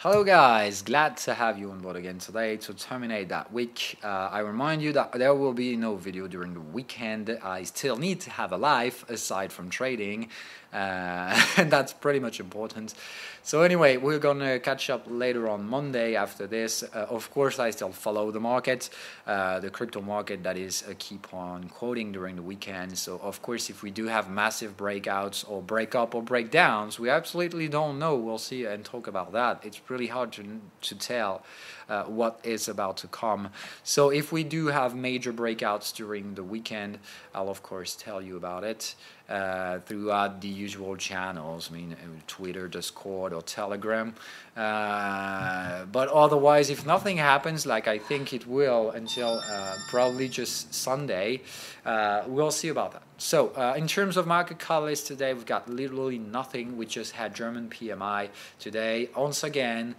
Hello guys, glad to have you on board again today to terminate that week. I remind you that there will be no video during the weekend. I still need to have a life aside from trading, and that's pretty much important. So anyway, we're gonna catch up later on Monday after this. Of course, I still follow the market, the crypto market that is keep on quoting during the weekend. So of course, if we do have massive breakouts or break up or breakdowns, we absolutely don't know. We'll see and talk about that. It's really hard to tell what is about to come. So if we do have major breakouts during the weekend, I'll of course tell you about it throughout the usual channels, I mean Twitter, Discord or Telegram. But otherwise, if nothing happens, like I think it will until probably just Sunday, we'll see about that. So in terms of market catalysts today, we've got literally nothing. We just had German PMI today, once again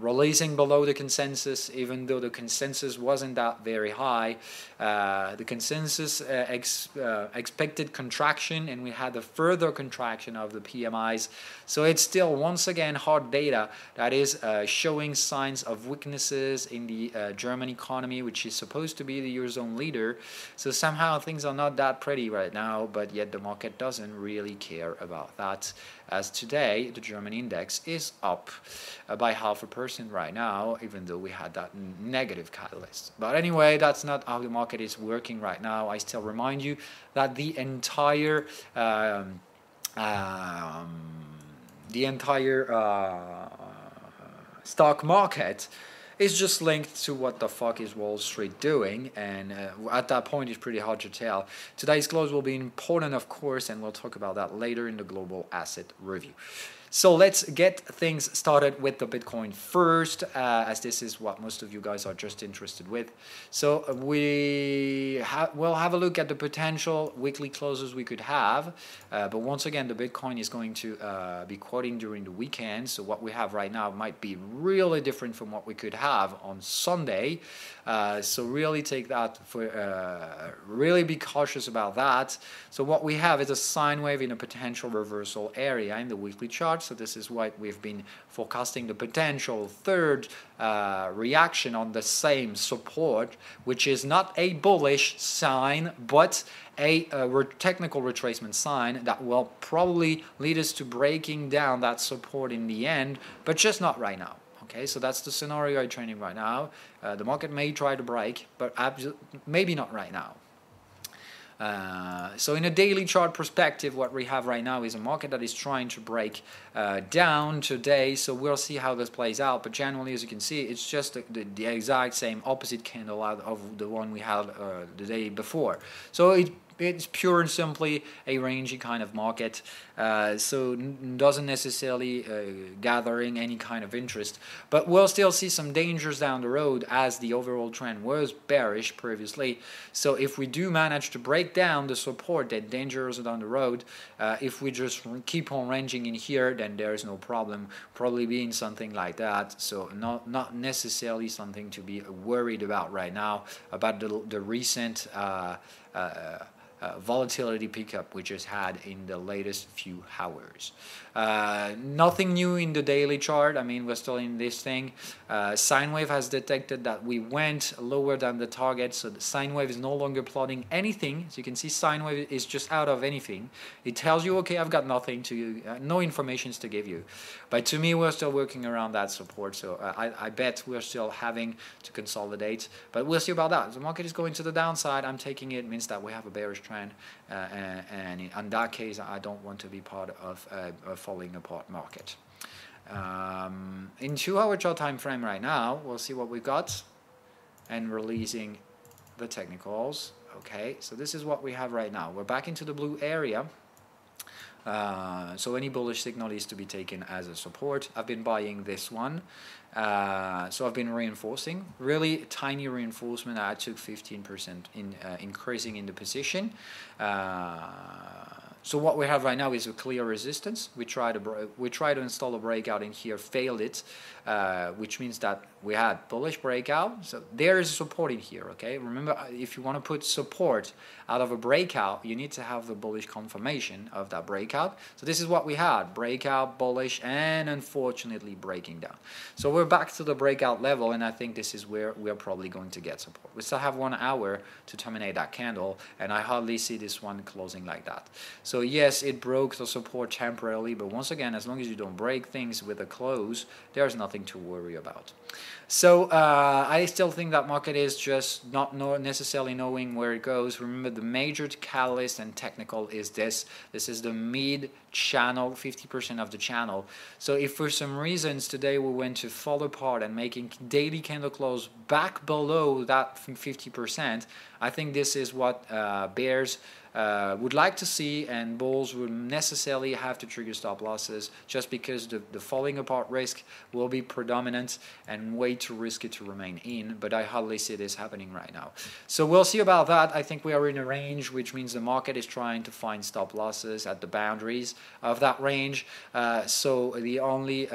releasing below the consensus, even though the consensus wasn't that very high. The consensus expected contraction, and we had a further contraction of the PMIs. So it's still once again hard data that is showing signs of weaknesses in the German economy, which is supposed to be the Eurozone leader. So somehow things are not that pretty right now, but yet the market doesn't really care about that, as today the German index is up by 0.5% right now, even though we had that negative catalyst. But anyway, that's not how the market is working right now. I still remind you that the entire stock market is just linked to what the fuck is Wall Street doing, and at that point it's pretty hard to tell. Today's close will be important, of course, and we'll talk about that later in the global asset review. So let's get things started with the Bitcoin first, as this is what most of you guys are just interested with. So we'll have a look at the potential weekly closes we could have, but once again, the Bitcoin is going to be quoting during the weekend. So what we have right now might be really different from what we could have on Sunday. So really take that for really be cautious about that. So what we have is a sine wave in a potential reversal area in the weekly chart. So this is what we've been forecasting, the potential third reaction on the same support, which is not a bullish sign, but a technical retracement sign that will probably lead us to breaking down that support in the end, but just not right now. Okay, so that's the scenario I'm training right now. The market may try to break, but maybe not right now. So in a daily chart perspective, what we have right now is a market that is trying to break down today. So we'll see how this plays out. But generally, as you can see, it's just the exact same opposite candle out of the one we had the day before. So it's pure and simply a rangy kind of market, so doesn't necessarily gathering any kind of interest. But we'll still see some dangers down the road, as the overall trend was bearish previously. So if we do manage to break down the support, then dangers down the road. If we just keep on ranging in here, then there is no problem, probably being something like that. So not necessarily something to be worried about right now, about the recent volatility pickup we just had in the latest few hours. Nothing new in the daily chart. I mean, we're still in this thing. Sine wave has detected that we went lower than the target, so the sine wave is no longer plotting anything. As you can see, sine wave is just out of anything. It tells you, okay, I've got nothing to no information to give you. But to me, we're still working around that support, so I bet we're still having to consolidate, but we'll see about that. The market is going to the downside. I'm taking it means that we have a bearish trend, and in that case, I don't want to be part of a falling apart market. In 2-hour chart time frame right now, we'll see what we've got, and releasing the technicals. Okay, so this is what we have right now. We're back into the blue area. So any bullish signal is to be taken as a support. I've been buying this one, so I've been reinforcing, really tiny reinforcement. I took 15% in increasing in the position So what we have right now is a clear resistance. We try to install a breakout in here, failed it, which means that we had bullish breakout. So there is support in here. Okay, remember, if you want to put support out of a breakout, you need to have the bullish confirmation of that breakout. So this is what we had: breakout, bullish, and unfortunately breaking down. So we're back to the breakout level, and I think this is where we're probably going to get support. We still have 1 hour to terminate that candle, and I hardly see this one closing like that. So yes, it broke the support temporarily, but once again, as long as you don't break things with a close, there's nothing to worry about. So I still think that market is just not necessarily knowing where it goes. Remember, the major catalyst and technical is this. This is the mid channel, 50% of the channel. So if for some reasons today we went to fall apart and making daily candle close back below that 50%, I think this is what bears would like to see, and bulls would necessarily have to trigger stop losses, just because the falling apart risk will be predominant and way too risky to remain in. But I hardly see this happening right now. So we'll see about that. I think we are in a range, which means the market is trying to find stop losses at the boundaries of that range. So the only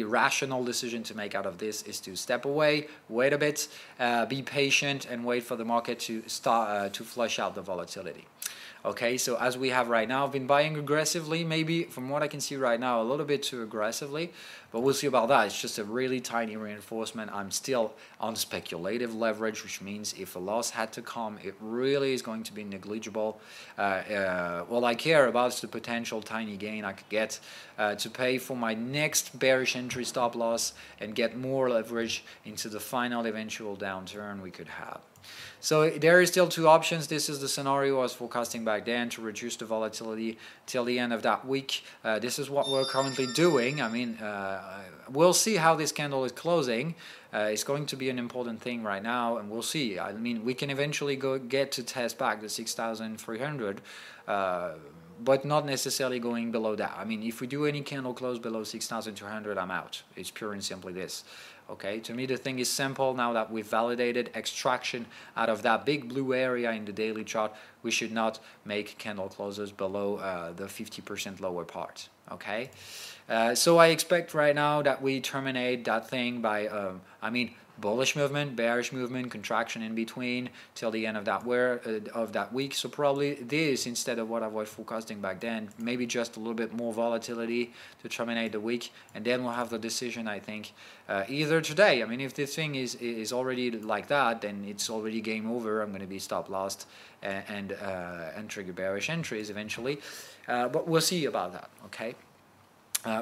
rational decision to make out of this is to step away, wait a bit, be patient, and wait for the market to start to flush out the volatility. Okay, so as we have right now, I've been buying aggressively, maybe from what I can see right now, a little bit too aggressively, but we'll see about that. It's just a really tiny reinforcement. I'm still on speculative leverage, which means if a loss had to come, it really is going to be negligible. All I care about is the potential tiny gain I could get to pay for my next bearish entry stop loss and get more leverage into the final eventual downturn we could have. So there is still 2 options. This is the scenario I was forecasting back then, to reduce the volatility till the end of that week. This is what we're currently doing. I mean, we'll see how this candle is closing. It's going to be an important thing right now, and we'll see. I mean, we can eventually get to test back the 6,300, but not necessarily going below that. I mean, if we do any candle close below 6,200, I'm out. It's pure and simply this. Okay, to me the thing is simple. Now that we've validated extraction out of that big blue area in the daily chart, we should not make candle closes below the 50% lower part. Okay, so I expect right now that we terminate that thing by, bullish movement, bearish movement, contraction in between till the end of that week. So probably this instead of what I was forecasting back then, maybe just a little bit more volatility to terminate the week, and then we'll have the decision, I think, either today. I mean, if this thing is already like that, then it's already game over. I'm going to be stop lost and trigger bearish entries eventually, but we'll see about that. Okay.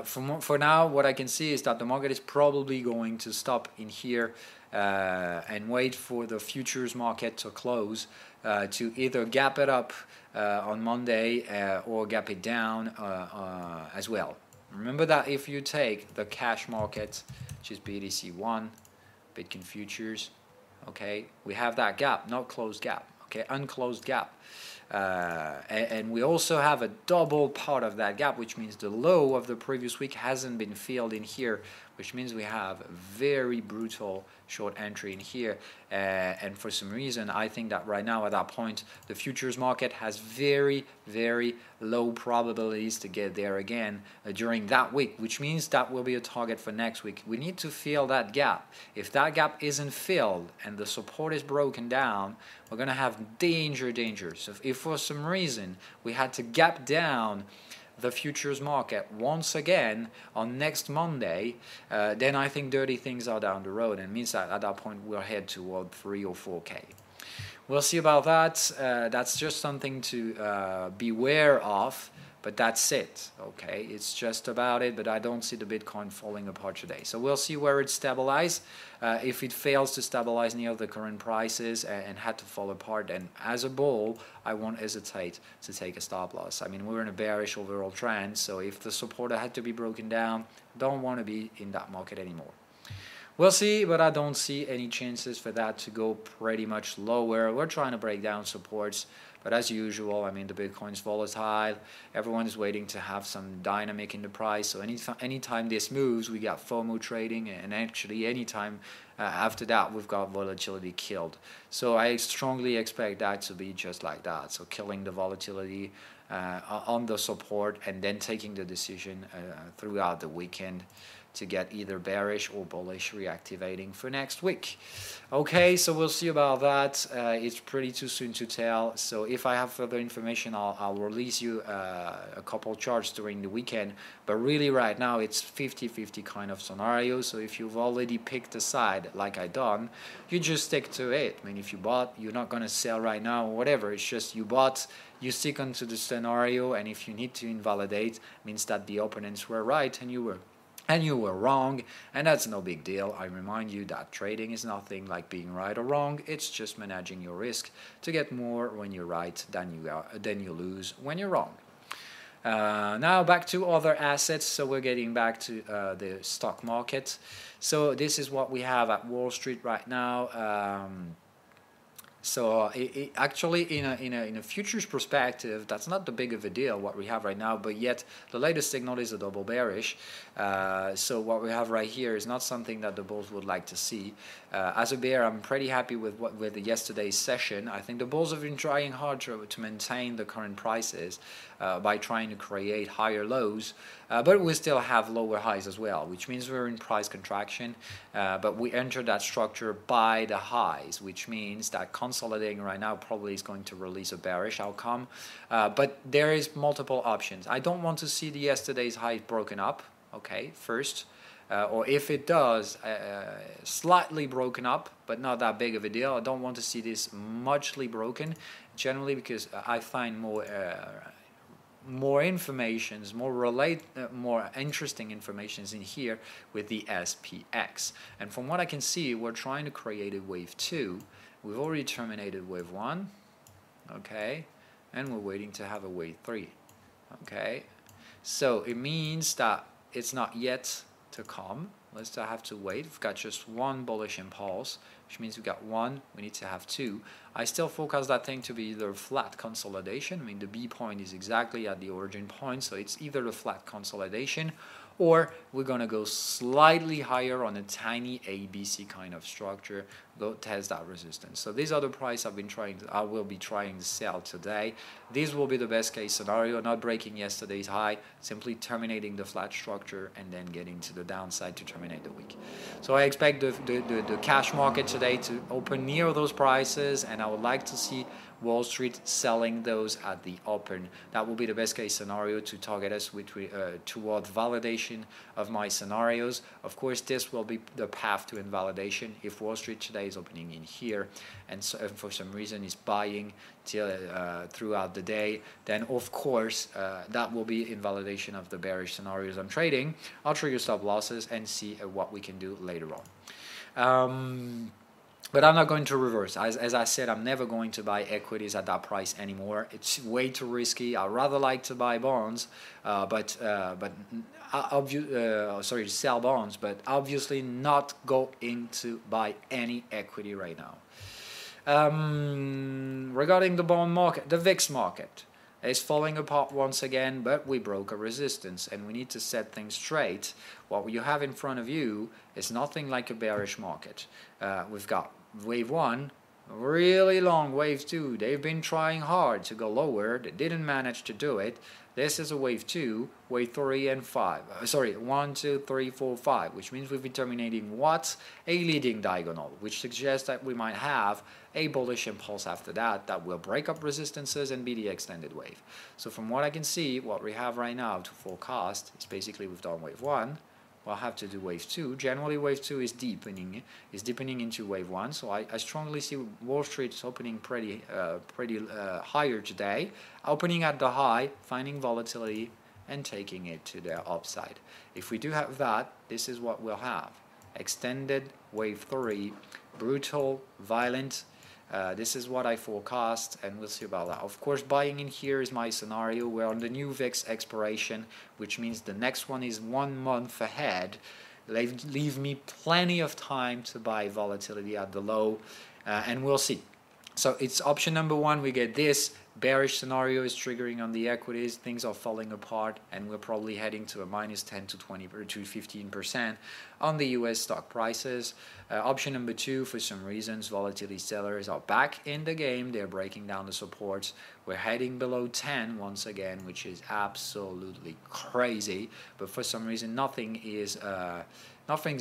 For now, what I can see is that the market is probably going to stop in here and wait for the futures market to close to either gap it up on Monday or gap it down as well. Remember that if you take the cash market, which is BTC1, Bitcoin futures, okay, we have that gap, not closed gap, okay, unclosed gap. And we also have a double part of that gap, which means the low of the previous week hasn't been filled in here, which means we have a very brutal short entry in here. And for some reason, I think that right now at that point, the futures market has very, very low probabilities to get there again during that week, which means that will be a target for next week. We need to fill that gap. If that gap isn't filled and the support is broken down, we're going to have danger. So if for some reason we had to gap down the futures market once again on next Monday, then I think dirty things are down the road, and means that at that point we'll head toward 3 or 4K. We'll see about that. That's just something to beware of, but that's it. Okay, it's just about it, but I don't see the Bitcoin falling apart today. So we'll see where it stabilizes. If it fails to stabilize near the current prices and had to fall apart, then as a bull, I won't hesitate to take a stop loss. I mean, we're in a bearish overall trend, so if the support had to be broken down, don't want to be in that market anymore. We'll see, but I don't see any chances for that to go pretty much lower. We're trying to break down supports, but as usual, I mean, the Bitcoin's volatile. Everyone is waiting to have some dynamic in the price. So anytime this moves, we got FOMO trading, and actually anytime after that, we've got volatility killed. So I strongly expect that to be just like that. So killing the volatility on the support and then taking the decision throughout the weekend to get either bearish or bullish reactivating for next week. Okay, so we'll see about that. It's pretty too soon to tell. So if I have further information, I'll release you a couple charts during the weekend. But really right now, it's 50-50 kind of scenario. So if you've already picked a side like I done, you just stick to it. I mean, if you bought, you're not going to sell right now or whatever. It's just you bought, you stick onto the scenario. And if you need to invalidate, it means that the opponents were right and you were wrong, and that's no big deal. I remind you that trading is nothing like being right or wrong. It's just managing your risk to get more when you're right than you lose when you're wrong. Now back to other assets. So we're getting back to the stock market. So this is what we have at Wall Street right now. So actually, in a futures perspective, that's not the big of a deal what we have right now. But yet, the latest signal is a double bearish. So what we have right here is not something that the bulls would like to see. As a bear, I'm pretty happy with yesterday's session. I think the bulls have been trying hard to maintain the current prices by trying to create higher lows. But we still have lower highs as well, which means we're in price contraction. But we entered that structure by the highs, which means that consolidating right now probably is going to release a bearish outcome. But there is multiple options. I don't want to see the yesterday's high broken up, okay, first. Or if it does, slightly broken up, but not that big of a deal. I don't want to see this muchly broken, generally because I find more informations, more interesting informations in here with the SPX. And from what I can see, we're trying to create a wave 2. We've already terminated wave 1, okay, and we're waiting to have a wave 3, okay. So it means that it's not yet to come. Let's still have to wait. We've got just one bullish impulse, which means we've got one, we need to have two. I still forecast that thing to be either flat consolidation. I mean, the B point is exactly at the origin point, so it's either a flat consolidation or we're going to go slightly higher on a tiny ABC kind of structure, go test that resistance. So these are the price I will be trying to sell today. This will be the best case scenario, not breaking yesterday's high, simply terminating the flat structure and then getting to the downside to terminate the week. So I expect the cash market today to open near those prices, and I would like to see Wall Street selling those at the open. That will be the best case scenario to target us toward validation of my scenarios. Of course, this will be the path to invalidation. If Wall Street today is opening in here and for some reason is buying till throughout the day, then of course that will be invalidation of the bearish scenarios I'm trading. I'll trigger stop losses and see what we can do later on. But I'm not going to reverse. As I said, I'm never going to buy equities at that price anymore. It's way too risky. I'd rather like to buy bonds, sell bonds, but obviously not going to buy any equity right now. Regarding the bond market, the VIX market is falling apart once again, but we broke a resistance and we need to set things straight. What you have in front of you is nothing like a bearish market. We've got wave 1, really long. Wave 2, they've been trying hard to go lower. They didn't manage to do it. This is a wave 2, wave 3 and 5. 1, 2, 3, 4, 5, which means we've been terminating what? A leading diagonal, which suggests that we might have a bullish impulse after that will break up resistances and be the extended wave. So from what I can see, what we have right now to forecast is basically we've done wave 1. We'll have to do wave 2. Generally, wave 2 is deepening into wave 1. So I strongly see Wall Street opening pretty higher today, opening at the high, finding volatility, and taking it to the upside. If we do have that, this is what we'll have: extended wave 3, brutal, violent. This is what I forecast, and we'll see about that. Of course, buying in here is my scenario. We're on the new VIX expiration, which means the next one is 1 month ahead. leave me plenty of time to buy volatility at the low, and we'll see. So it's option number one. We get this bearish scenario is triggering on the equities. Things are falling apart, and we're probably heading to a minus 10 to 20 or to 15% on the US stock prices. Option number two, for some reasons, volatility sellers are back in the game. They're breaking down the supports. We're heading below 10 once again, which is absolutely crazy. But for some reason, nothing's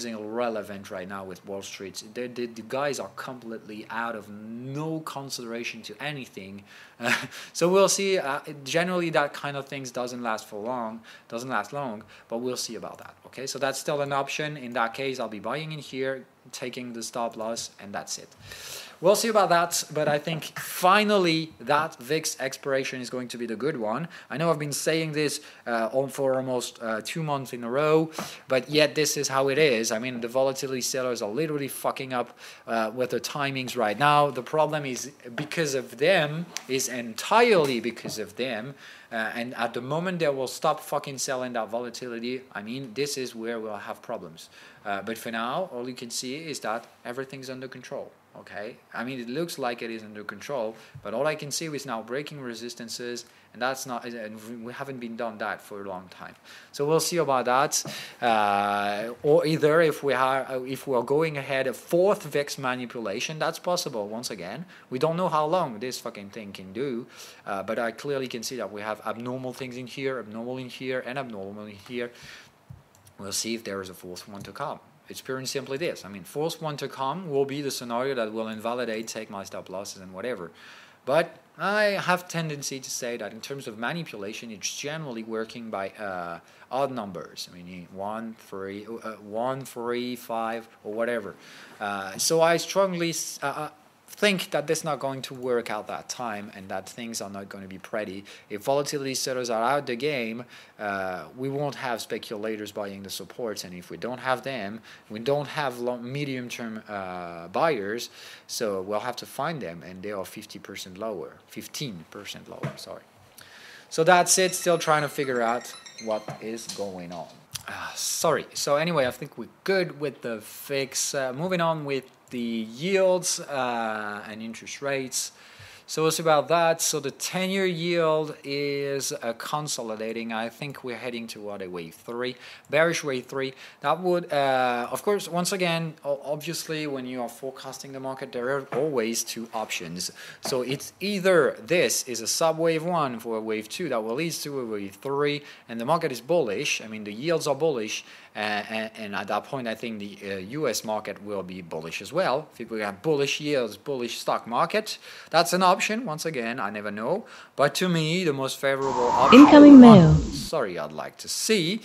irrelevant right now with Wall Street. The guys are completely out of no consideration to anything. So we'll see. Generally, that kind of things doesn't last long, but we'll see about that. Okay, so that's still an option. In that case, I'll be buying in here, taking the stop loss, and that's it. We'll see about that, but I think finally that VIX expiration is going to be the good one. I know I've been saying this for almost 2 months in a row, but yet this is how it is. I mean, the volatility sellers are literally fucking up with the timings right now. The problem is because of them, is entirely because of them. And at the moment they will stop fucking selling that volatility, I mean, this is where we'll have problems. But for now, all you can see is that everything's under control. Okay, I mean, it looks like it is under control, but all I can see is now breaking resistances, and that's not, and we haven't been done that for a long time. So we'll see about that. Or either if we are going ahead a fourth VIX manipulation, that's possible. Once again, we don't know how long this fucking thing can do, but I clearly can see that we have abnormal things in here, abnormal in here, and abnormal in here. We'll see if there is a fourth one to come. It's pure and simply this. I mean, fourth one to come will be the scenario that will invalidate, take my stop losses and whatever. But I have tendency to say that in terms of manipulation, it's generally working by odd numbers. I mean, 1, 3, 5, or whatever. So I strongly think that this is not going to work out that time, and that things are not going to be pretty. If volatility sellers are out the game, we won't have speculators buying the supports, and if we don't have them, we don't have medium-term buyers, so we'll have to find them, and they are 15% lower, sorry. So that's it, still trying to figure out what is going on. Sorry. So anyway, I think we're good with the fix. Moving on with the yields and interest rates. So it's about that. So the 10-year yield is consolidating. I think we're heading toward a wave 3, bearish wave 3. That would, of course, once again, obviously, when you are forecasting the market, there are always two options. So it's either this is a sub wave 1 for a wave 2 that will lead to a wave 3, and the market is bullish. I mean, the yields are bullish. And at that point, I think the US market will be bullish as well. If we have bullish yields, bullish stock market, that's an option. Once again, I never know. But to me, the most favorable option, incoming mail. Sorry, I'd like to see,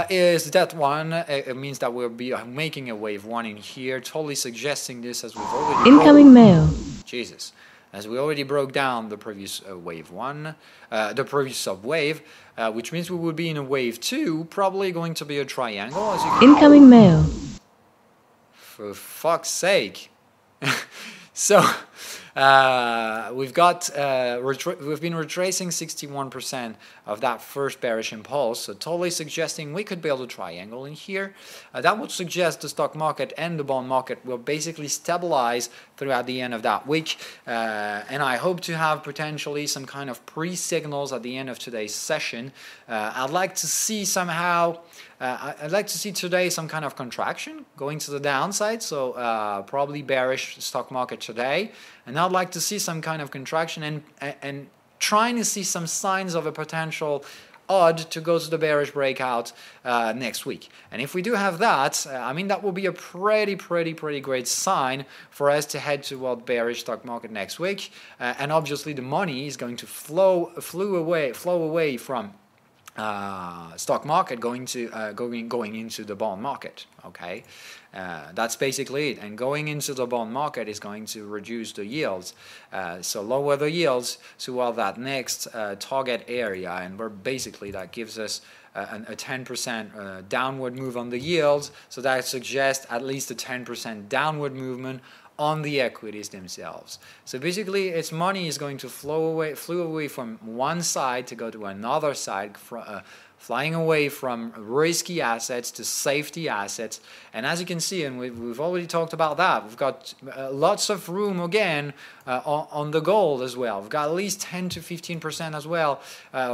is that one. It means that we'll be making a wave 1 in here, totally suggesting this as we've already incoming mail. Jesus. As we already broke down the previous wave 1, the previous sub-wave, which means we would be in a wave 2, probably going to be a triangle. As you can incoming mail. For fuck's sake. So we've been retracing 61% of that first bearish impulse, so totally suggesting we could build a triangle in here. That would suggest the stock market and the bond market will basically stabilize throughout the end of that week, and I hope to have potentially some kind of pre-signals at the end of today's session. I'd like to see somehow. I'd like to see today some kind of contraction going to the downside, so probably bearish stock market today, and I'd like to see some kind of contraction and trying to see some signs of a potential odd to go to the bearish breakout next week. And if we do have that, I mean, that will be a pretty great sign for us to head toward bearish stock market next week, and obviously the money is going to flow away from stock market going into the bond market. Okay, that's basically it. And going into the bond market is going to reduce the yields, so lower the yields toward that next target area, and we're basically that gives us a 10% downward move on the yields. So that suggests at least a 10% downward movement on the equities themselves. So basically, its money is going to flow away from one side to go to another side flying away from risky assets to safety assets. And as you can see, and we've already talked about that, we've got lots of room again on the gold as well. We've got at least 10 to 15% as well.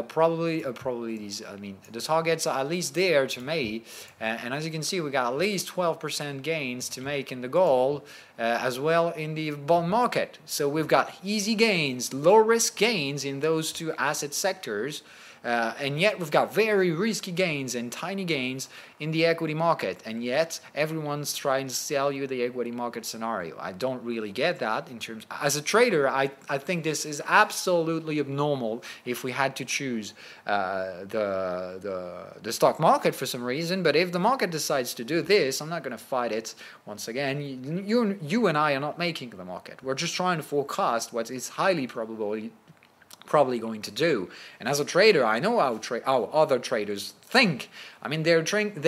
Probably these, I mean, the targets are at least there to make. And as you can see, we got at least 12% gains to make in the gold, as well in the bond market. So we've got easy gains, low risk gains in those two asset sectors. And yet we've got very risky gains and tiny gains in the equity market, and yet everyone's trying to sell you the equity market scenario. I don't really get that. In terms, as a trader, I think this is absolutely abnormal if we had to choose the stock market for some reason. But if the market decides to do this, I'm not going to fight it. Once again, you and I are not making the market. We're just trying to forecast what is highly probably going to do. And as a trader, I know how other traders think. I mean, they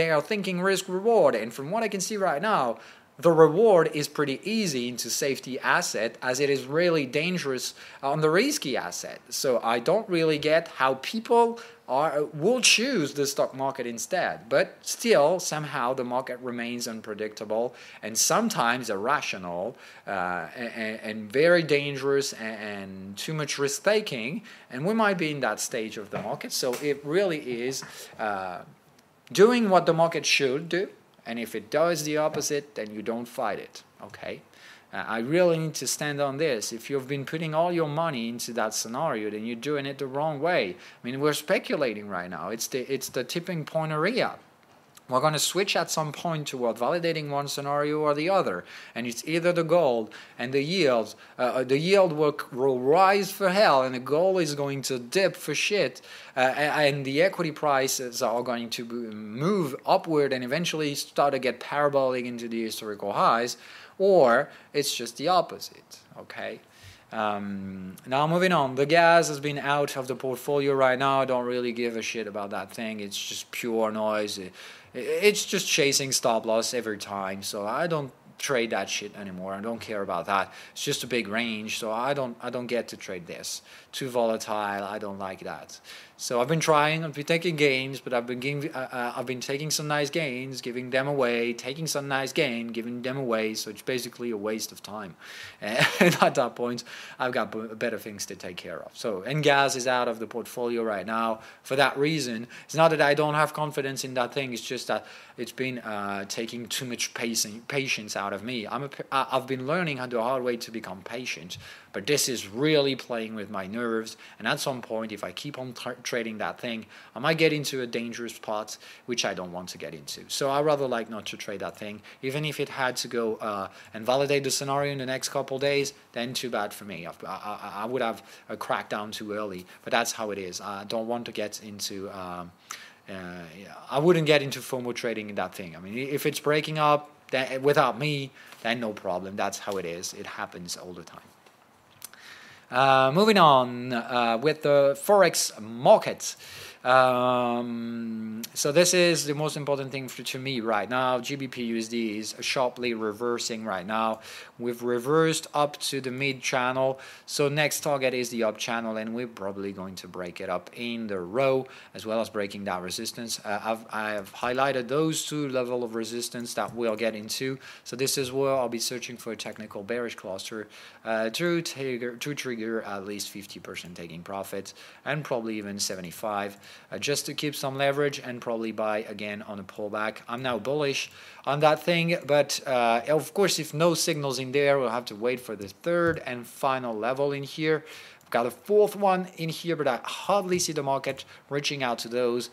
are thinking risk reward, and from what I can see right now, the reward is pretty easy into safety asset, as it is really dangerous on the risky asset. So I don't really get how people will choose the stock market instead. But still, somehow the market remains unpredictable and sometimes irrational and very dangerous and too much risk taking. And we might be in that stage of the market. So it really is doing what the market should do. And if it does the opposite, then you don't fight it, okay? I really need to stand on this. If you've been putting all your money into that scenario, then you're doing it the wrong way. I mean, we're speculating right now. It's the tipping point area. We're going to switch at some point toward validating one scenario or the other, and it's either the gold and the yields. The yield will rise for hell, and the gold is going to dip for shit, and the equity prices are going to move upward and eventually start to get parabolic into the historical highs, or it's just the opposite. Okay. Now moving on, the gas has been out of the portfolio right now. I don't really give a shit about that thing. It's just pure noise. It's just chasing stop loss every time, so I don't trade that shit anymore. I don't care about that. It's just a big range, so I don't get to trade this. Too volatile. I don't like that. So I've been taking gains, but I've been taking some nice gains, giving them away, taking some nice gain, giving them away. So it's basically a waste of time. And at that point, I've got better things to take care of. So gas is out of the portfolio right now for that reason. It's not that I don't have confidence in that thing. It's just that it's been taking too much patience out of me. I've been learning the hard way to become patient. But this is really playing with my nerves, and at some point, if I keep on trading that thing, I might get into a dangerous spot, which I don't want to get into. So I rather like not to trade that thing. Even if it had to go and validate the scenario in the next couple days, then too bad for me. I would have cracked down too early, but that's how it is. I don't want to get into... I wouldn't get into FOMO trading in that thing. I mean, if it's breaking up without me, then no problem. That's how it is. It happens all the time. Moving on with the Forex Markets. So this is the most important thing to me right now. GBP/USD is sharply reversing right now. We've reversed up to the mid channel. So next target is the up channel, and we're probably going to break it up in the row, as well as breaking that resistance. I've highlighted those two levels of resistance that we'll get into. So this is where I'll be searching for a technical bearish cluster to trigger at least 50% taking profits, and probably even 75%. Just to keep some leverage and probably buy again on a pullback. I'm now bullish on that thing, but of course, if no signals in there, we'll have to wait for the third and final level in here. I've got a fourth one in here, but I hardly see the market reaching out to those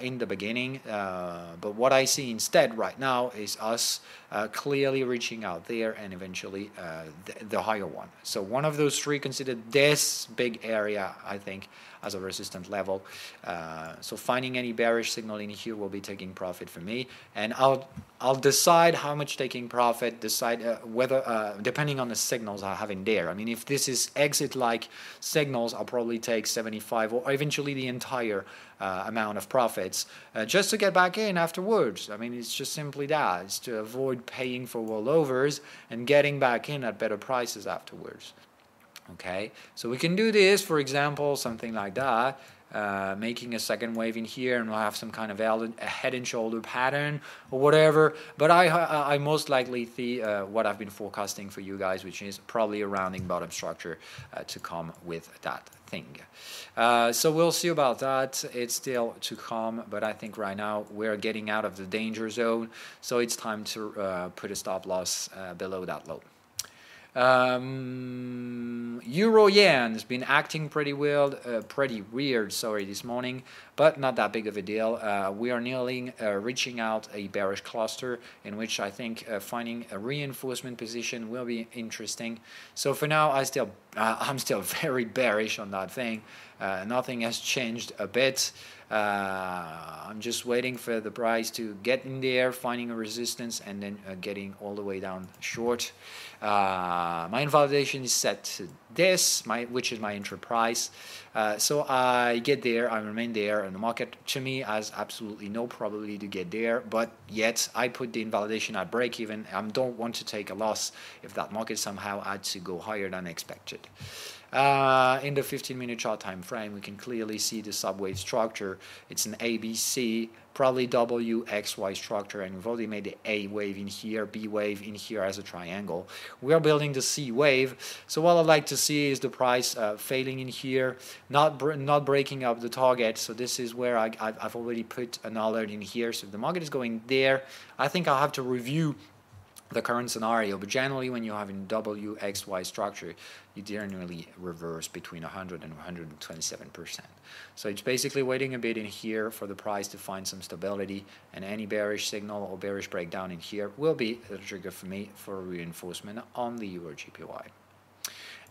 in the beginning. But what I see instead right now is us clearly reaching out there and eventually the higher one. So one of those three, consider this big area, I think, as a resistant level. So finding any bearish signal in here will be taking profit for me, and I'll decide how much taking profit, decide whether depending on the signals I have in there. I mean, if this is exit like signals, I'll probably take 75 or eventually the entire amount of profits just to get back in afterwards. I mean, it's just simply that. It's to avoid paying for rollovers and getting back in at better prices afterwards. Okay, so we can do this, for example, something like that, making a second wave in here, and we'll have some kind of a head and shoulder pattern or whatever. But I most likely see what I've been forecasting for you guys, which is probably a rounding bottom structure to come with that thing. So we'll see about that. It's still to come, but I think right now we're getting out of the danger zone, so it's time to put a stop loss below that low. Euro yen has been acting pretty weird, this morning, but not that big of a deal. We are nearly reaching out a bearish cluster, in which I think finding a reinforcement position will be interesting. So for now, I'm still very bearish on that thing. Nothing has changed a bit. I'm just waiting for the price to get in there, finding a resistance, and then getting all the way down short. My invalidation is set to this, which is my entry price. So I get there, I remain there, and the market to me has absolutely no probability to get there, but yet I put the invalidation at break even. I don't want to take a loss if that market somehow had to go higher than expected. In the 15-minute chart time frame, we can clearly see the subwave structure. It's an ABC, probably WXY structure, and we've already made the A wave in here, B wave in here as a triangle. We are building the C wave. So what I'd like to see is the price failing in here, not breaking up the target. So this is where I've already put an alert in here. So if the market is going there, I think I'll have to review the current scenario, but generally when you have a WXY structure, you generally reverse between 100 and 127%. So it's basically waiting a bit in here for the price to find some stability, and any bearish signal or bearish breakdown in here will be a trigger for me for a reinforcement on the EURJPY.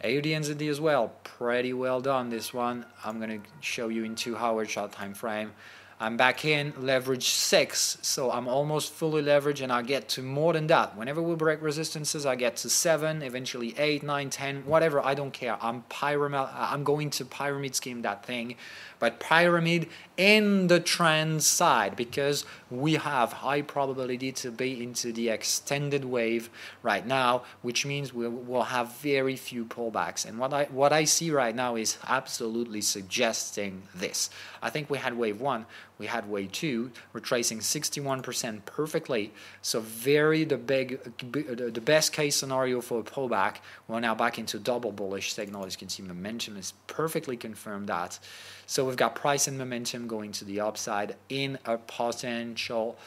AUDNZD as well, pretty well done this one. I'm going to show you in 2-hour chart time frame. I'm back in leverage 6, so I'm almost fully leveraged, and I get to more than that. Whenever we break resistances, I get to 7, eventually 8, 9, 10, whatever, I don't care. I'm going to pyramid scheme that thing, but pyramid in the trend side, because we have high probability to be into the extended wave right now, which means we will have very few pullbacks. And what I see right now is absolutely suggesting this. I think we had wave 1, we had wave 2, retracing 61% perfectly. So the best case scenario for a pullback, we're now back into double bullish signal. As you can see, momentum is perfectly confirmed that. So we've got price and momentum going to the upside in a potential,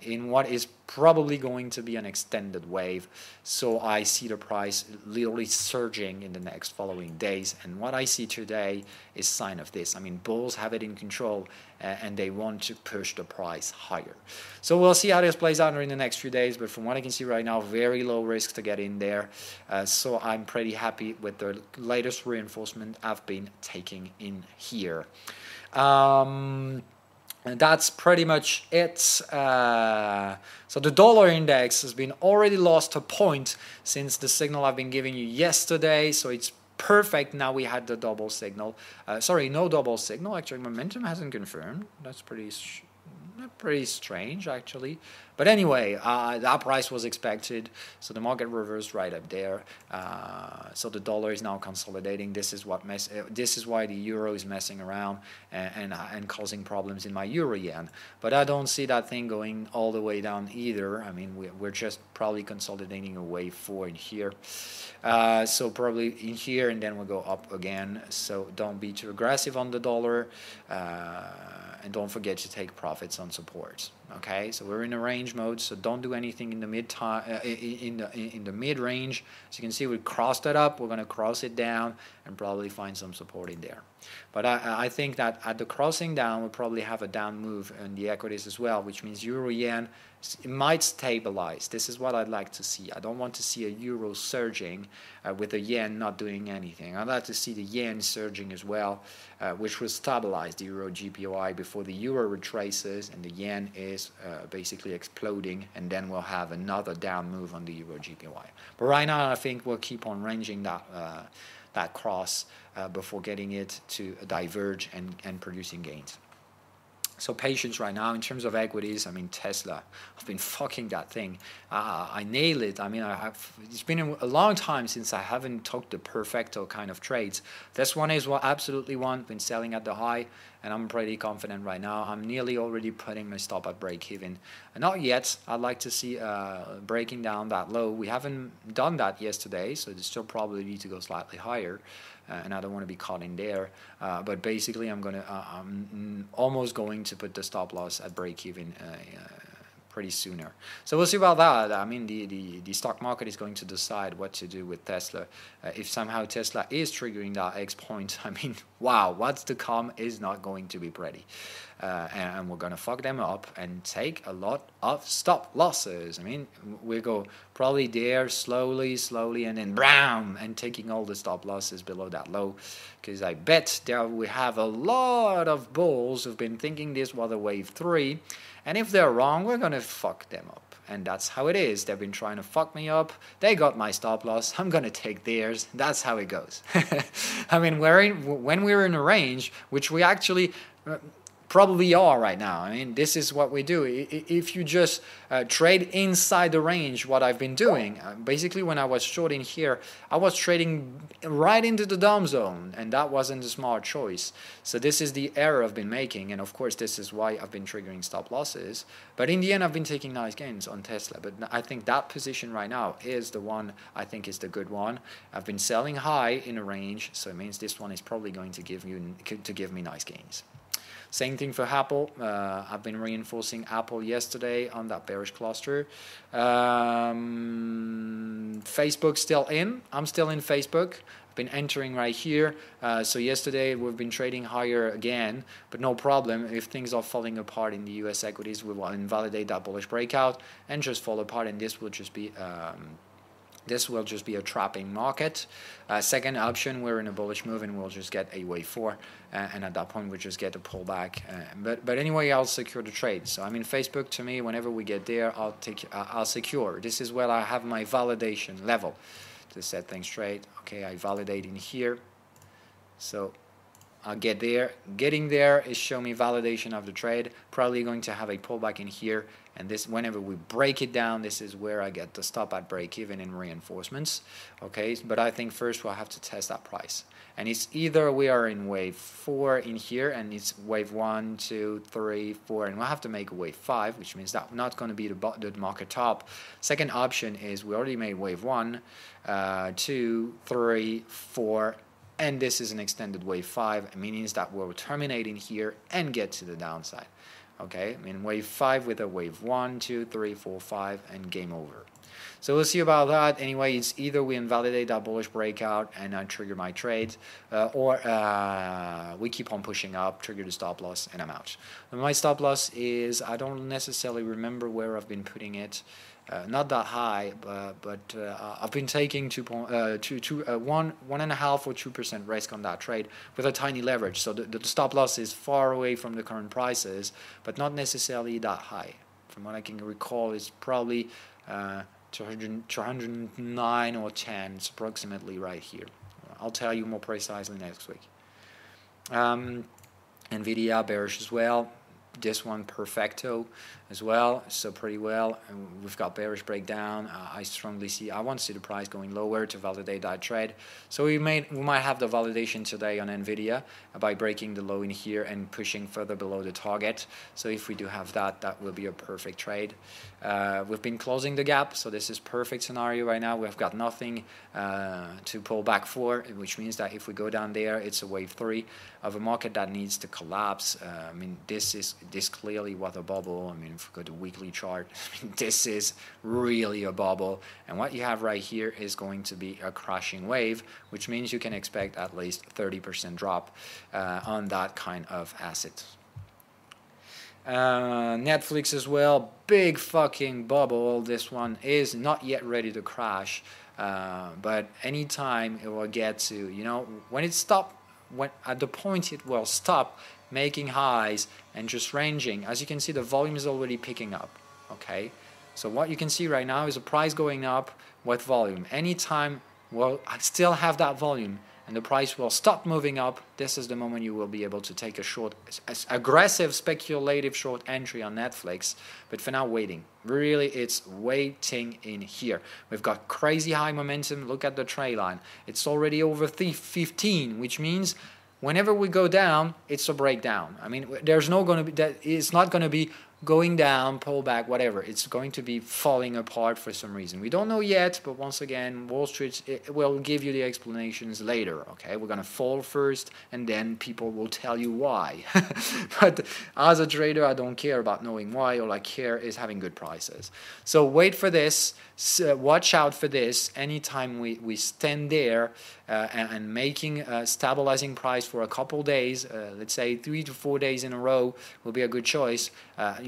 in what is probably going to be an extended wave. So I see the price literally surging in the next following days. And what I see today is sign of this. I mean, bulls have it in control, and they want to push the price higher. So we'll see how this plays out in the next few days. But from what I can see right now, very low risk to get in there. So I'm pretty happy with the latest reinforcement I've been taking in here. And that's pretty much it. So the dollar index has been already lost a point since the signal I've been giving you yesterday. So it's perfect. Now we had the double signal. Sorry, no double signal. Actually, momentum hasn't confirmed. That's pretty strange, actually. But anyway, that price was expected, so the market reversed right up there. So the dollar is now consolidating. This is why the euro is messing around and causing problems in my euro yen. But I don't see that thing going all the way down either. I mean, we're just probably consolidating a wave 4 in here. So probably in here, and then we'll go up again. So don't be too aggressive on the dollar. And don't forget to take profits on supports. Okay, so we're in a range mode, so don't do anything in the in the mid range. As you can see, we crossed it up. We're going to cross it down and probably find some support in there. But I think that at the crossing down, we'll probably have a down move in the equities as well, which means euro yen, it might stabilize. This is what I'd like to see. I don't want to see a euro surging with the yen not doing anything. I'd like to see the yen surging as well, which will stabilize the EURJPY before the euro retraces and the yen is basically exploding, and then we'll have another down move on the EURJPY. But right now, I think we'll keep on ranging that cross before getting it to diverge and producing gains. So patience right now in terms of equities. I mean, Tesla, I've been fucking that thing. I nail it. I mean, it's been a long time since I haven't took the perfecto kind of trades. This one is what absolutely one. Been selling at the high, and I'm pretty confident right now. I'm nearly already putting my stop at break even. Not yet. I'd like to see breaking down that low. We haven't done that yesterday, so there's still probably need to go slightly higher. And I don't want to be caught in there, but basically I'm almost going to put the stop loss at break even pretty sooner. So we'll see about that. I mean, the stock market is going to decide what to do with Tesla. If somehow Tesla is triggering that X point, I mean, wow, what's to come is not going to be pretty. And we're going to fuck them up and take a lot of stop losses. I mean, we go probably there slowly, and then BAM! And taking all the stop losses below that low. Because I bet there we have a lot of bulls who've been thinking this was a wave 3. And if they're wrong, we're going to fuck them up. And that's how it is. They've been trying to fuck me up. They got my stop loss. I'm going to take theirs. That's how it goes. I mean, when we're in a range, which we actually probably are right now. I mean, this is what we do. If you just trade inside the range, what I've been doing, basically when I was shorting here, I was trading right into the dumb zone, and that wasn't a smart choice. So this is the error I've been making, and of course this is why I've been triggering stop losses. But in the end, I've been taking nice gains on Tesla. But I think that position right now is the one I think is the good one. I've been selling high in a range, so it means this one is probably going to give me nice gains. Same thing for Apple. I've been reinforcing Apple yesterday on that bearish cluster. Facebook still in. I'm still in Facebook. I've been entering right here. So yesterday we've been trading higher again, but no problem. If things are falling apart in the US equities, we will invalidate that bullish breakout and just fall apart, and this will just be a trapping market. Second option, we're in a bullish move and we'll just get a wave 4, and at that point we just get a pullback. But anyway, I'll secure the trade. So I mean, Facebook, to me, whenever we get there, I'll secure. This is where I have my validation level to set things straight. Okay, I validate in here. So I'll get there. Getting there is show me validation of the trade. Probably going to have a pullback in here, and this, whenever we break it down, this is where I get the stop at break even in reinforcements. Okay, but I think first we'll have to test that price, and it's either we are in wave 4 in here, and it's wave 1, 2, 3, 4, and we'll have to make a wave 5, which means that not going to be the market top. Second option is we already made wave 1, 2, 3, 4. And this is an extended wave 5, meaning that we're terminating here and get to the downside. Okay, I mean wave 5 with a wave 1, 2, 3, 4, 5, and game over. So we'll see about that. Anyway, it's either we invalidate that bullish breakout and I trigger my trade, or we keep on pushing up, trigger the stop loss, and I'm out. And my stop loss is, I don't necessarily remember where I've been putting it. Not that high, but I've been taking 1.5 or 2% risk on that trade with a tiny leverage. So the stop loss is far away from the current prices, but not necessarily that high. From what I can recall, it's probably 209 or 10. It's approximately right here. I'll tell you more precisely next week. Nvidia bearish as well. This one perfecto as well, so pretty well. And we've got bearish breakdown. I strongly see, I want to see the price going lower to validate that trade. So we might have the validation today on Nvidia by breaking the low in here and pushing further below the target. So if we do have that, that will be a perfect trade. We've been closing the gap, so this is perfect scenario right now. We've got nothing to pull back for, which means that if we go down there, it's a wave 3 of a market that needs to collapse. I mean, this clearly was a bubble. I mean, if we go to weekly chart, I mean, this is really a bubble. And what you have right here is going to be a crashing wave, which means you can expect at least 30% drop on that kind of asset. Netflix as well, big fucking bubble. This one is not yet ready to crash, but anytime it will get to, you know, when it stops, when at the point it will stop making highs and just ranging. As you can see, the volume is already picking up. Okay, so what you can see right now is a price going up with volume. Anytime, well, I still have that volume and the price will stop moving up, this is the moment you will be able to take a short, aggressive, speculative short entry on Netflix. But for now, waiting. Really, it's waiting in here. We've got crazy high momentum. Look at the trend line. It's already over 15, which means whenever we go down, it's a breakdown. I mean, there's no going to be that. It's not going to be going down, pull back, whatever. It's going to be falling apart for some reason. We don't know yet, but once again, Wall Street will give you the explanations later. Okay, we're going to fall first, and then people will tell you why. But as a trader, I don't care about knowing why. All I care is having good prices. So wait for this. Watch out for this. Anytime we stand there and making a stabilizing price for a couple days, let's say 3 to 4 days in a row, will be a good choice.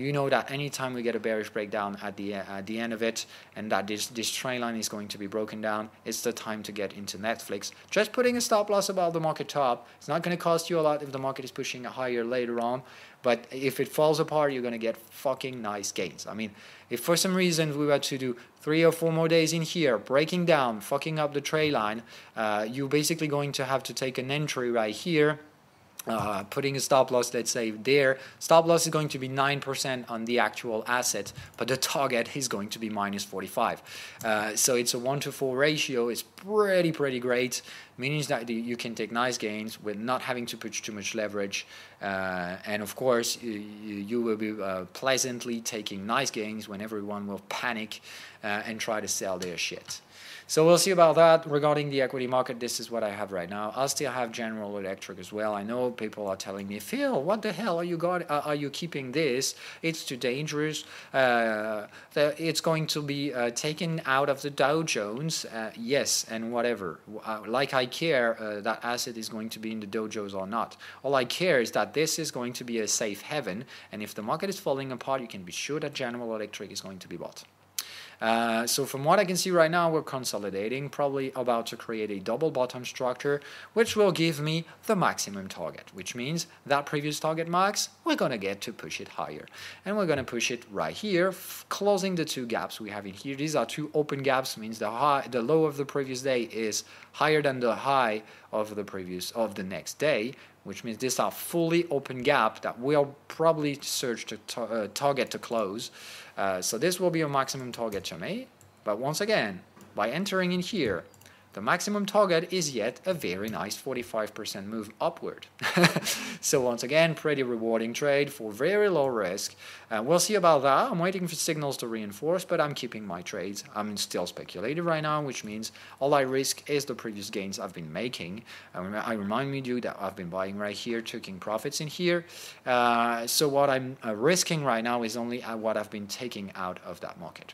You know that anytime we get a bearish breakdown at the end of it, and that this trend line is going to be broken down, it's the time to get into Netflix. Just putting a stop loss above the market top, it's not going to cost you a lot if the market is pushing higher later on. But if it falls apart, you're going to get fucking nice gains. I mean, if for some reason we were to do 3 or 4 more days in here, breaking down, fucking up the trend line, you're basically going to have to take an entry right here, putting a stop loss, let's say there. Stop loss is going to be 9% on the actual asset, but the target is going to be minus 45. So it's a 1-to-4 ratio. It's pretty great. Means that you can take nice gains with not having to put too much leverage. And of course, you will be pleasantly taking nice gains when everyone will panic and try to sell their shit. So we'll see about that. Regarding the equity market, this is what I have right now. I still have General Electric as well. I know people are telling me, Phil, what the hell are you keeping this? It's too dangerous. It's going to be taken out of the Dow Jones. Yes, and whatever. Like I care that asset is going to be in the Dow Jones or not. All I care is that this is going to be a safe haven. And if the market is falling apart, you can be sure that General Electric is going to be bought. So from what I can see right now, we're consolidating, probably about to create a double bottom structure, which will give me the maximum target, which means that previous target max, we're going to get to push it higher. And we're going to push it right here, closing the 2 gaps we have in here. These are 2 open gaps, means the low of the previous day is higher than the high of the next day, which means these are fully open gap that we'll probably search to target to close. So this will be a maximum target to me. But once again, by entering in here, the maximum target is yet a very nice 45% move upward. So once again, pretty rewarding trade for very low risk. We'll see about that. I'm waiting for signals to reinforce, but I'm keeping my trades. I'm still speculative right now, which means all I risk is the previous gains I've been making. I remind you that I've been buying right here, taking profits in here. So what I'm risking right now is only what I've been taking out of that market.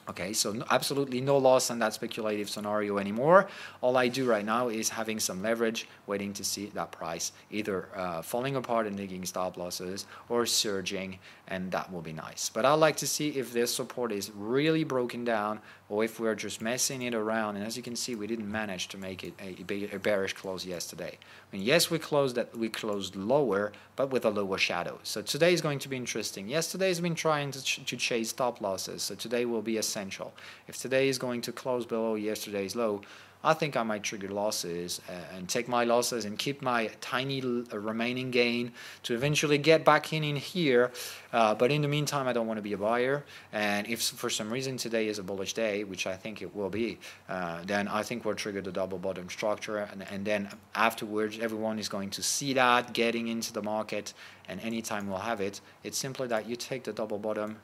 Okay, so absolutely no loss on that speculative scenario anymore. All I do right now is having some leverage, waiting to see that price either falling apart and taking stop losses or surging, and that will be nice. But I'd like to see if this support is really broken down or if we're just messing it around. And as you can see, we didn't manage to make it a bearish close yesterday. I mean, yes, we closed lower, but with a lower shadow. So today is going to be interesting. Yesterday's been trying to chase stop losses, so today will be essential. If today is going to close below yesterday's low, I think I might trigger losses and take my losses and keep my tiny remaining gain to eventually get back in here. But in the meantime, I don't want to be a buyer. And if for some reason today is a bullish day, which I think it will be, then I think we'll trigger the double bottom structure. And then afterwards, everyone is going to see that getting into the market. And anytime we'll have it, it's simply that you take the double bottom.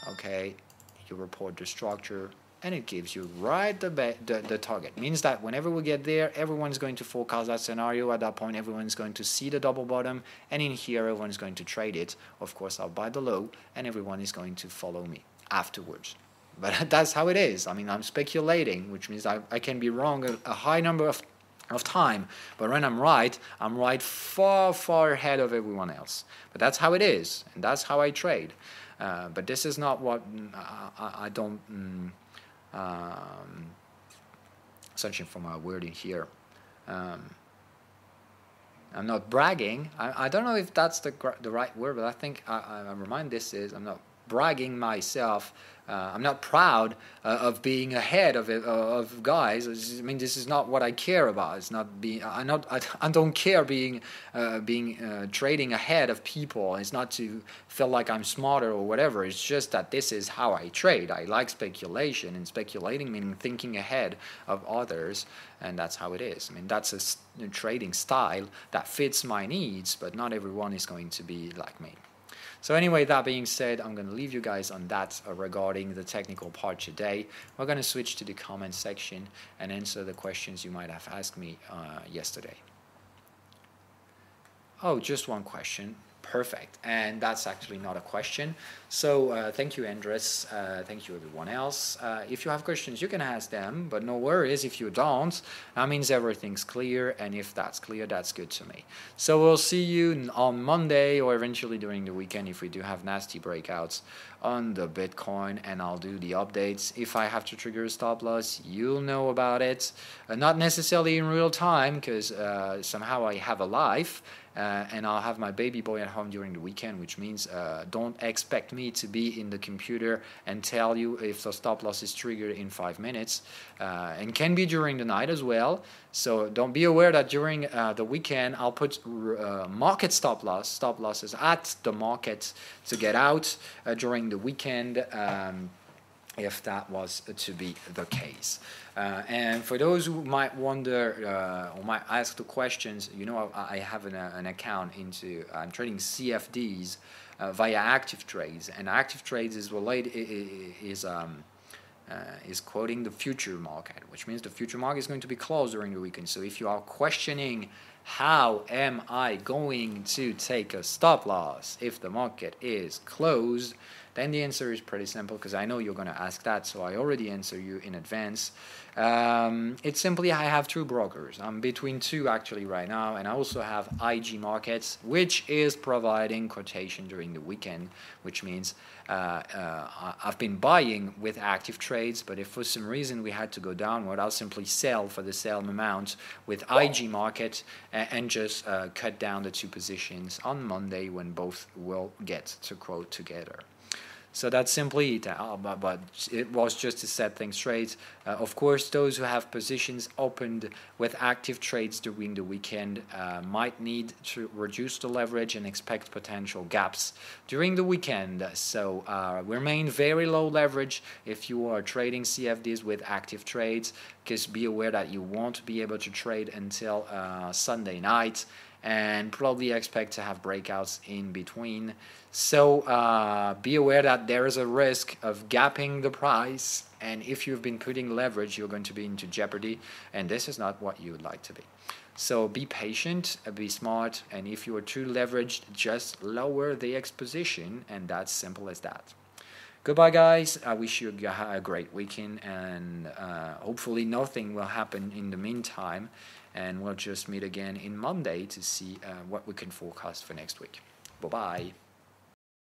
Okay, you report the structure, and it gives you right the target. Means that whenever we get there, everyone's going to forecast that scenario. At that point, everyone's going to see the double bottom, and in here, everyone's going to trade it. Of course, I'll buy the low, and everyone is going to follow me afterwards. But that's how it is. I mean, I'm speculating, which means I can be wrong a high number of time, but when I'm right far ahead of everyone else. But that's how it is, and that's how I trade. But this is not what I don't... searching for my word in here. I'm not bragging. I don't know if that's the right word, but I think I remind this is I'm not bragging myself. I'm not proud of being ahead of guys. I mean, this is not what I care about. It's not being. I don't care being trading ahead of people. It's not to feel like I'm smarter or whatever. It's just that this is how I trade. I like speculation, and speculating meaning thinking ahead of others, and that's how it is. I mean, that's a trading style that fits my needs, but not everyone is going to be like me. So anyway, that being said, I'm going to leave you guys on that regarding the technical part today. We're going to switch to the comment section and answer the questions you might have asked me yesterday. Oh, just one question. Perfect. And that's actually not a question. So thank you, Andres. Thank you, everyone else. If you have questions, you can ask them, but no worries if you don't. That means everything's clear, and if that's clear, that's good to me. So we'll see you on Monday or eventually during the weekend if we do have nasty breakouts on the Bitcoin, and I'll do the updates. If I have to trigger a stop loss, you'll know about it. Not necessarily in real time, because somehow I have a life. And I'll have my baby boy at home during the weekend, which means don't expect me to be in the computer and tell you if the stop loss is triggered in 5 minutes, and can be during the night as well. So don't be aware that during the weekend I'll put market stop losses at the market to get out during the weekend, if that was to be the case. And for those who might wonder or might ask the questions, you know, I have an account into I'm trading CFDs via active trades, and active trades is related is quoting the future market, which means the future market is going to be closed during the weekend. So if you are questioning how am I going to take a stop loss if the market is closed, then the answer is pretty simple, because I know you're going to ask that, so I already answer you in advance. It's simply I have 2 brokers. I'm between 2 actually right now, and I also have IG Markets, which is providing quotation during the weekend, which means I've been buying with active trades, but if for some reason we had to go downward, I'll simply sell for the sale amount with IG Market and just cut down the 2 positions on Monday when both will get to quote together. So that's simply it, but it was just to set things straight. Of course, those who have positions opened with active trades during the weekend might need to reduce the leverage and expect potential gaps during the weekend. So remain very low leverage if you are trading CFDs with active trades, because be aware that you won't be able to trade until Sunday night, and probably expect to have breakouts in between. So be aware that there is a risk of gapping the price, and if you've been putting leverage, you're going to be into jeopardy, and this is not what you would like to be. So be patient, be smart, and if you are too leveraged, just lower the exposition, and that's simple as that. Goodbye, guys. I wish you a great weekend, and hopefully nothing will happen in the meantime, and we'll just meet again in Monday to see what we can forecast for next week. Bye-bye.